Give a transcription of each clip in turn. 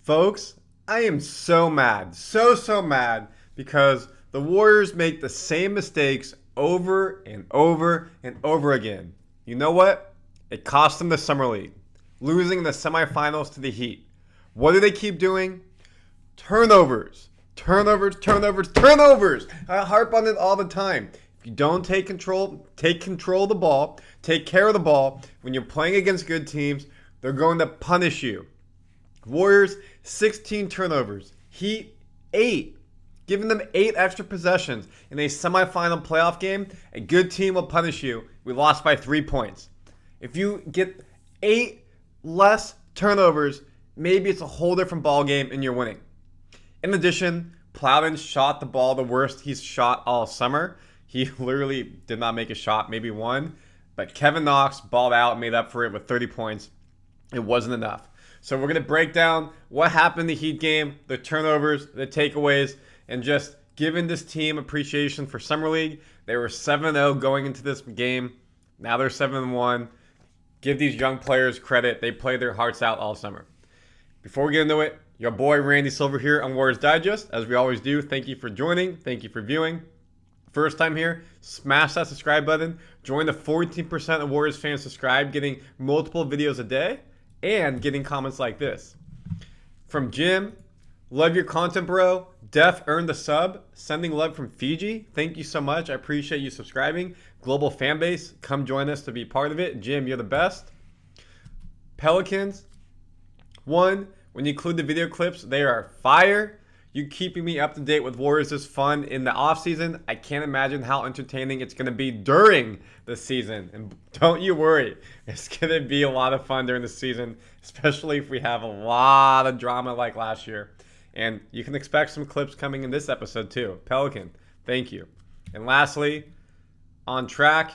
Folks, I am so mad, so mad because the Warriors make the same mistakes over and over and over again. You know what? It cost them the Summer League, losing the semifinals to the Heat. What do they keep doing? Turnovers. I harp on it all the time. If you don't take control of the ball, take care of the ball, when you're playing against good teams, they're going to punish you. Warriors, 16 turnovers. Heat, 8. Giving them 8 extra possessions in a semifinal playoff game, a good team will punish you. We lost by 3 points. If you get 8 less turnovers, maybe it's a whole different ball game and you're winning. In addition, Plowden shot the ball the worst he's shot all summer. He literally did not make a shot, maybe one. But Kevin Knox balled out and made up for it with 30 points. It wasn't enough. So we're going to break down what happened in the Heat game, the turnovers, the takeaways, and just giving this team appreciation for Summer League. They were 7-0 going into this game. Now they're 7-1. Give these young players credit. They played their hearts out all summer. Before we get into it, your boy Randy Silver here on Warriors Digest. As we always do, thank you for joining. Thank you for viewing. First time here, smash that subscribe button. Join the 14% of Warriors fans subscribed, getting multiple videos a day and getting comments like this. From Jim, love your content, bro. Def earned the sub. Sending love from Fiji. Thank you so much. I appreciate you subscribing. Global fan base, come join us to be part of it. Jim, you're the best. Pelicans, 1. When you include the video clips, they are fire. You keeping me up to date with Warriors is fun in the offseason. I can't imagine how entertaining it's going to be during the season. And don't you worry, it's going to be a lot of fun during the season, especially if we have a lot of drama like last year. And you can expect some clips coming in this episode too. Pelican, thank you. And lastly, on track,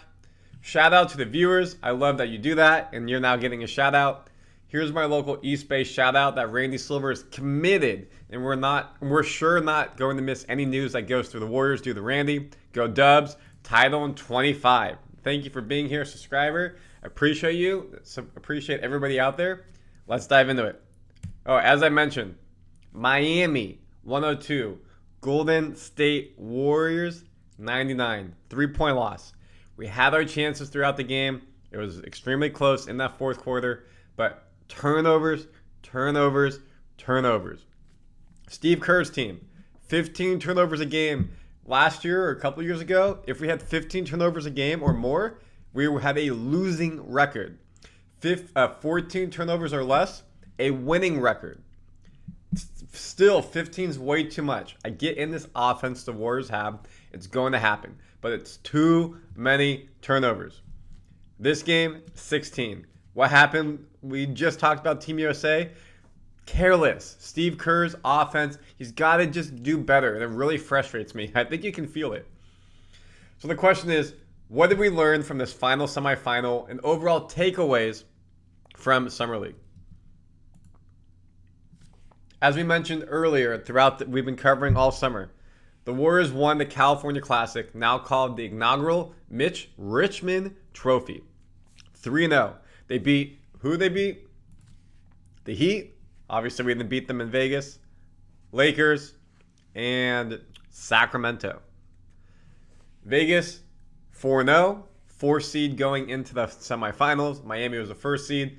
shout out to the viewers. I love that you do that, and you're now getting a shout out. Here's my local East Bay shout out that Randy Silver is committed, and we're sure not going to miss any news that goes through the Warriors due to Randy. Go Dubs, title in 25. Thank you for being here, subscriber. I appreciate you. Appreciate everybody out there. Let's dive into it. Oh, as I mentioned, Miami 102, Golden State Warriors 99, 3-point loss. We had our chances throughout the game. It was extremely close in that fourth quarter, but turnovers. Steve Kerr's team, 15 turnovers a game. Last year or a couple years ago, if we had 15 turnovers a game or more, we had a losing record. 14 turnovers or less, a winning record. Still, 15 is way too much. I get in this offense the Warriors have. It's going to happen. But it's too many turnovers. This game, 16. What happened? We just talked about Team USA. Careless. Steve Kerr's offense, he's got to just do better. And it really frustrates me. I think you can feel it. So the question is, what did we learn from this final semifinal and overall takeaways from Summer League? As we mentioned earlier, we've been covering all summer, the Warriors won the California Classic, now called the inaugural Mitch Richmond Trophy. 3-0. They beat, who they beat? The Heat. Obviously, we didn't beat them in Vegas. Lakers and Sacramento. Vegas, 4-0. 4 seed going into the semifinals. Miami was the first seed.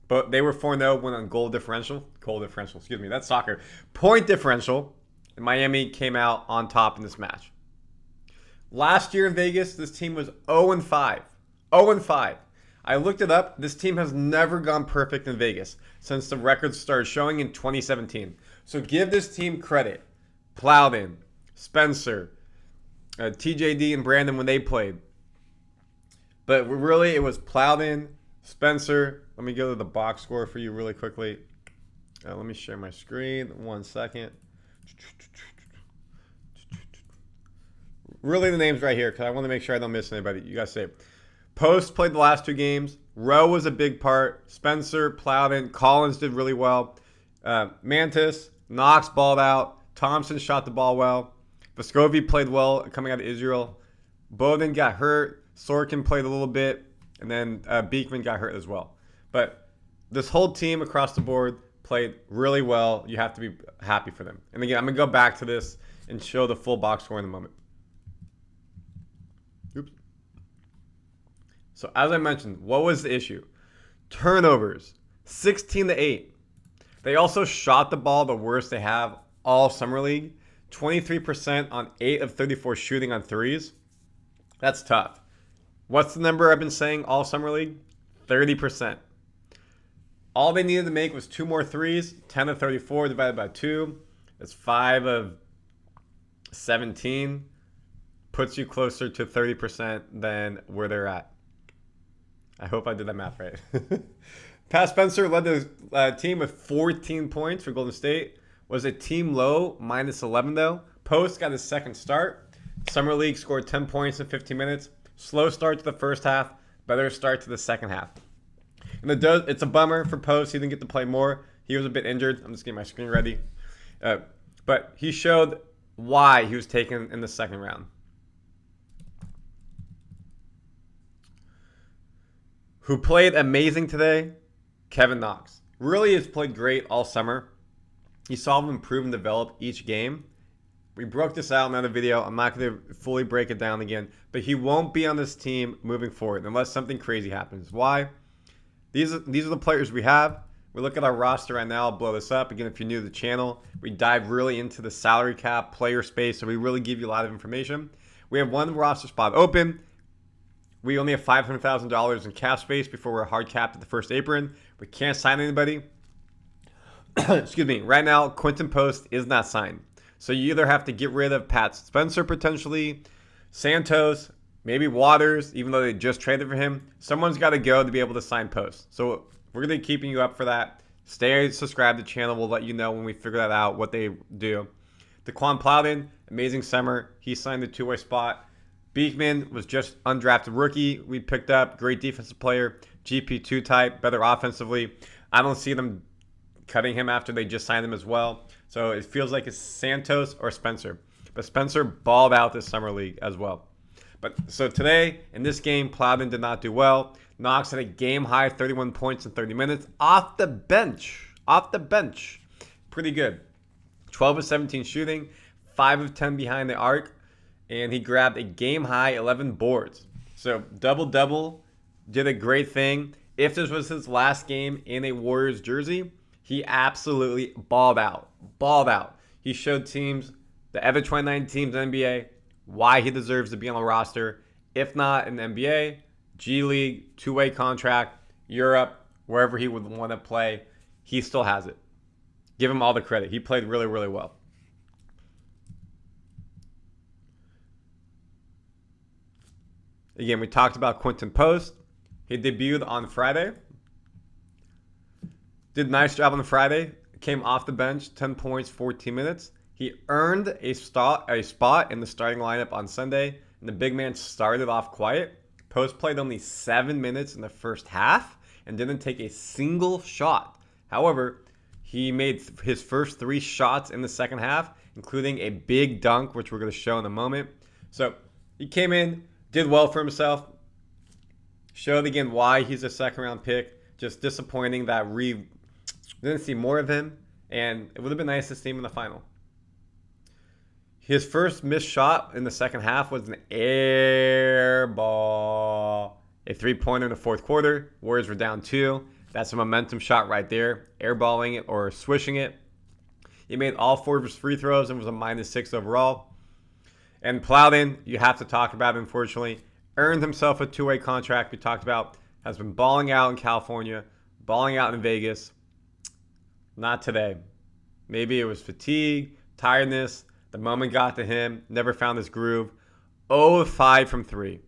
But they were 4-0, went on goal differential. That's soccer. Point differential. And Miami came out on top in this match. Last year in Vegas, this team was 0-5. 0-5. I looked it up. This team has never gone perfect in Vegas since the records started showing in 2017. So give this team credit. Plowden, Spencer, TJD, and Brandon when they played. But really, it was Plowden, Spencer. Let me go to the box score for you really quickly. Let me share my screen. 1 second. Really, the names right here because I want to make sure I don't miss anybody. You guys say Post played the last 2 games. Rowe was a big part. Spencer, Plowden, Collins did really well. Mantis, Knox balled out. Thompson shot the ball well. Vescovi played well coming out of Israel. Bowden got hurt. Sorkin played a little bit. And then Beekman got hurt as well. But this whole team across the board, played really well. You have to be happy for them. And again, I'm going to go back to this and show the full box score in a moment. Oops. So as I mentioned, what was the issue? Turnovers, 16-8. They also shot the ball the worst they have all summer league. 23% on 8 of 34 shooting on threes. That's tough. What's the number I've been saying all summer league? 30%. All they needed to make was 2 more threes. 10 of 34 divided by 2. That's 5 of 17. Puts you closer to 30% than where they're at. I hope I did that math right. Pat Spencer led the team with 14 points for Golden State. Was a team low, minus 11 though. Post got his second start. Summer League scored 10 points in 15 minutes. Slow start to the first half, better start to the second half. And it's a bummer for Post. He didn't get to play more. He was a bit injured. I'm just getting my screen ready. But he showed why he was taken in the second round. Who played amazing today? Kevin Knox. Really has played great all summer. You saw him improve and develop each game. We broke this out in another video. I'm not going to fully break it down again. But he won't be on this team moving forward unless something crazy happens. Why? These are the players we have. We look at our roster right now. I'll blow this up. Again, if you're new to the channel, we dive really into the salary cap, player space. So we really give you a lot of information. We have one roster spot open. We only have $500,000 in cap space before we're hard capped at the first apron. We can't sign anybody. Excuse me. Right now, Quinton Post is not signed. So you either have to get rid of Pat Spencer potentially, Santos, maybe Waters, even though they just traded for him. Someone's got to go to be able to sign Post. So we're going to be keeping you up for that. Stay subscribed to the channel. We'll let you know when we figure that out, what they do. Daquan Plowden, amazing summer. He signed the two-way spot. Beekman was just undrafted rookie we picked up. Great defensive player. GP2 type, better offensively. I don't see them cutting him after they just signed him as well. So it feels like it's Santos or Spencer. But Spencer balled out this summer league as well. But so today, in this game, Plowden did not do well. Knox had a game-high 31 points in 30 minutes. Off the bench. Off the bench. Pretty good. 12 of 17 shooting. 5 of 10 behind the arc. And he grabbed a game-high 11 boards. So double-double, did a great thing. If this was his last game in a Warriors jersey, he absolutely balled out. Balled out. He showed teams, the other 29 teams in the NBA, why he deserves to be on the roster. If not in the NBA, G League, two-way contract, Europe, wherever he would want to play, he still has it. Give him all the credit. He played really, really well. Again, we talked about Quinton Post. He debuted on Friday. Did a nice job on Friday. Came off the bench, 10 points, 14 minutes. He earned a spot in the starting lineup on Sunday, and the big man started off quiet. Post played only 7 minutes in the first half and didn't take a single shot. However, he made his first 3 shots in the second half, including a big dunk, which we're going to show in a moment. So he came in, did well for himself, showed again why he's a second-round pick. Just disappointing that we didn't see more of him, and it would have been nice to see him in the final. His first missed shot in the second half was an air ball. A 3-pointer in the fourth quarter. Warriors were down 2. That's a momentum shot right there. Airballing it or swishing it. He made all 4 of his free throws and was a -6 overall. And Plowden, you have to talk about, unfortunately, earned himself a two-way contract we talked about, has been balling out in California, balling out in Vegas. Not today. Maybe it was fatigue, tiredness, the moment got to him, never found his groove. 0 of 5 from 3.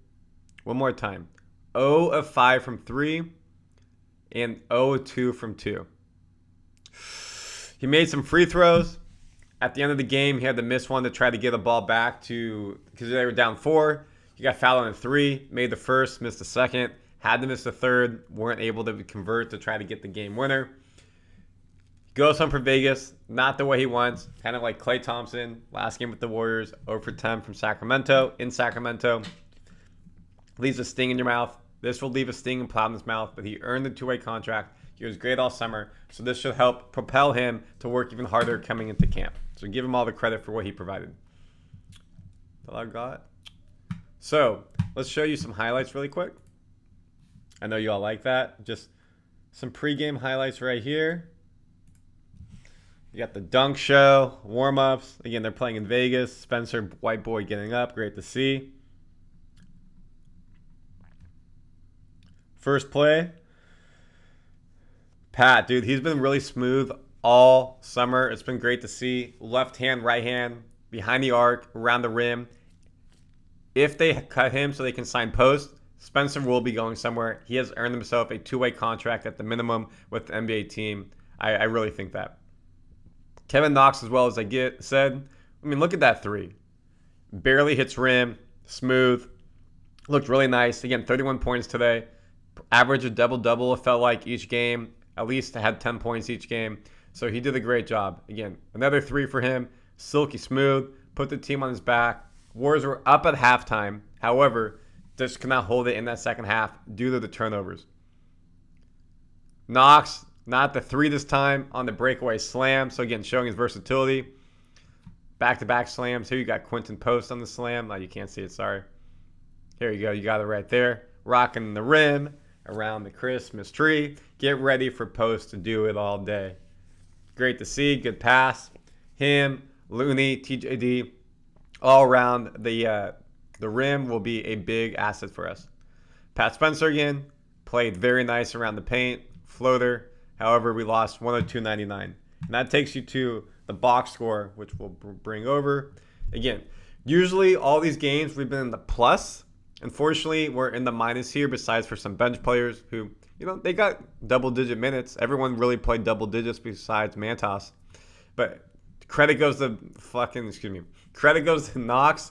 One more time. 0 of 5 from 3 and 0 of 2 from 2. He made some free throws. At the end of the game, he had to miss one to try to get the ball back because they were down 4. He got fouled on a 3, made the first, missed the second, had to miss the third, weren't able to convert to try to get the game winner. Goes home for Vegas, not the way he wants, kind of like Klay Thompson, last game with the Warriors, 0 for 10 from Sacramento, in Sacramento. Leaves a sting in your mouth. This will leave a sting in Plowden's mouth, but he earned the two-way contract. He was great all summer, so this should help propel him to work even harder coming into camp. So give him all the credit for what he provided. That's all I got. So let's show you some highlights really quick. I know you all like that. Just some pregame highlights right here. You got the dunk show, warm-ups. Again, they're playing in Vegas. Spencer, white boy, getting up. Great to see. First play. Pat, dude, he's been really smooth all summer. It's been great to see. Left hand, right hand, behind the arc, around the rim. If they cut him so they can sign post, Spencer will be going somewhere. He has earned himself a two-way contract at the minimum with the NBA team. I really think that. Kevin Knox, as well as said, I mean, look at that three. Barely hits rim, smooth, looked really nice. Again, 31 points today. Average a double-double, it felt like, each game. At least had 10 points each game. So he did a great job. Again, another three for him. Silky smooth, put the team on his back. Warriors were up at halftime. However, just could not hold it in that second half due to the turnovers. Knox, not the three this time, on the breakaway slam. So again, showing his versatility. Back-to-back slams. Here you got Quentin Post on the slam. Oh, you can't see it, sorry. Here you go, you got it right there. Rocking the rim around the Christmas tree. Get ready for Post to do it all day. Great to see, good pass. Him, Looney, TJD, all around the rim will be a big asset for us. Pat Spencer again, played very nice around the paint, floater. However, we lost 102.99. And that takes you to the box score, which we'll bring over. Again, usually all these games we've been in the plus. Unfortunately, we're in the minus here, besides for some bench players who, they got double-digit minutes. Everyone really played double digits besides Mantas. But credit goes to credit goes to Knox.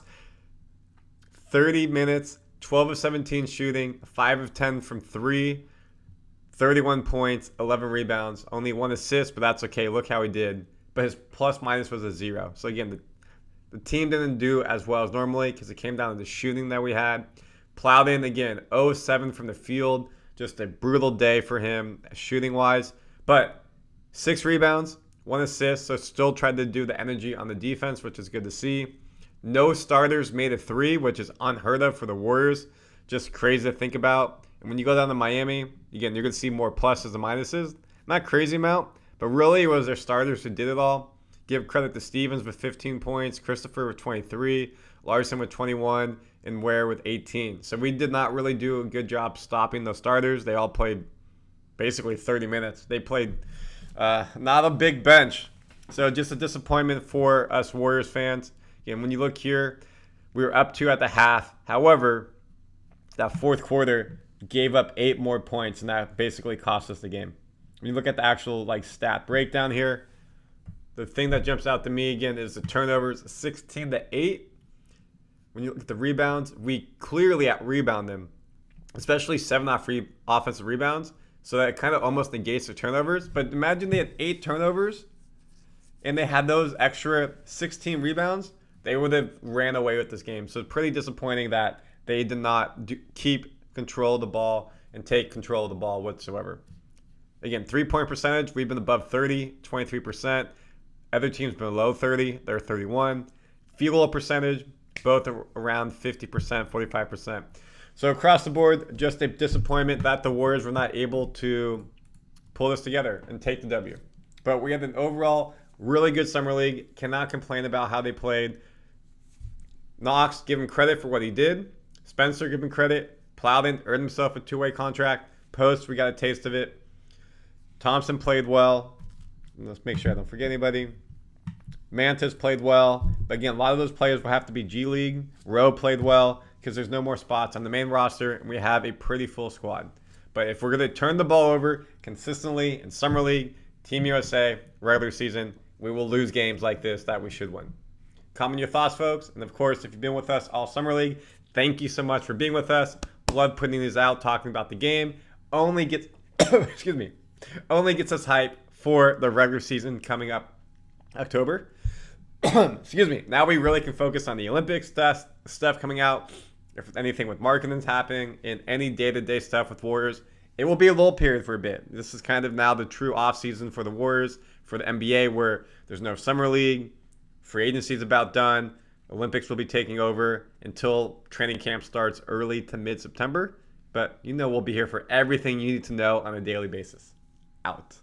30 minutes, 12 of 17 shooting, 5 of 10 from 3, 31 points, 11 rebounds, only 1 assist, but that's okay. Look how he did. But his plus-minus was a 0. So again, the team didn't do as well as normally because it came down to the shooting that we had. Plowed in again, 0-7 from the field. Just a brutal day for him shooting-wise. But 6 rebounds, 1 assist, so still tried to do the energy on the defense, which is good to see. No starters made a 3, which is unheard of for the Warriors. Just crazy to think about. And when you go down to Miami, again, you're going to see more pluses and minuses. Not crazy amount, but really it was their starters who did it all. Give credit to Stevens with 15 points, Christopher with 23, Larson with 21, and Ware with 18. So we did not really do a good job stopping those starters. They all played basically 30 minutes. They played not a big bench. So just a disappointment for us Warriors fans. Again, when you look here, we were up 2 at the half. However, that fourth quarter gave up 8 more points, and that basically cost us the game. When you look at the actual stat breakdown here, the thing that jumps out to me again is the turnovers, 16-8. When you look at the rebounds, we clearly out-rebound them, especially 7 offensive rebounds. So that kind of almost negates the turnovers. But imagine they had 8 turnovers, and they had those extra 16 rebounds. They would have ran away with this game. So it's pretty disappointing that they did not keep control of the ball and take control of the ball whatsoever. Again, 3-point percentage, we've been above 30, 23%. Other teams been below 30, they're 31. Field goal percentage, both around 50%, 45%. So across the board, just a disappointment that the Warriors were not able to pull this together and take the W. But we had an overall really good summer league. Cannot complain about how they played. Knox, give him credit for what he did. Spencer, give him credit. Plowden earned himself a 2-way contract. Post, we got a taste of it. Thompson played well. Let's make sure I don't forget anybody. Mantis played well. But again, a lot of those players will have to be G League. Rowe played well because there's no more spots on the main roster, and we have a pretty full squad. But if we're going to turn the ball over consistently in Summer League, Team USA, regular season, we will lose games like this that we should win. Comment your thoughts, folks. And of course, if you've been with us all Summer League, thank you so much for being with us. Love putting these out, talking about the game. Only gets only gets us hype for the regular season coming up October. Now we really can focus on the Olympics stuff coming out. If anything with marketing's happening and any day-to-day stuff with Warriors, it will be a lull period for a bit. This is kind of now the true off season for the Warriors, for the NBA, where there's no summer league, free agency is about done, Olympics will be taking over until training camp starts early to mid-September. But we'll be here for everything you need to know on a daily basis. Out.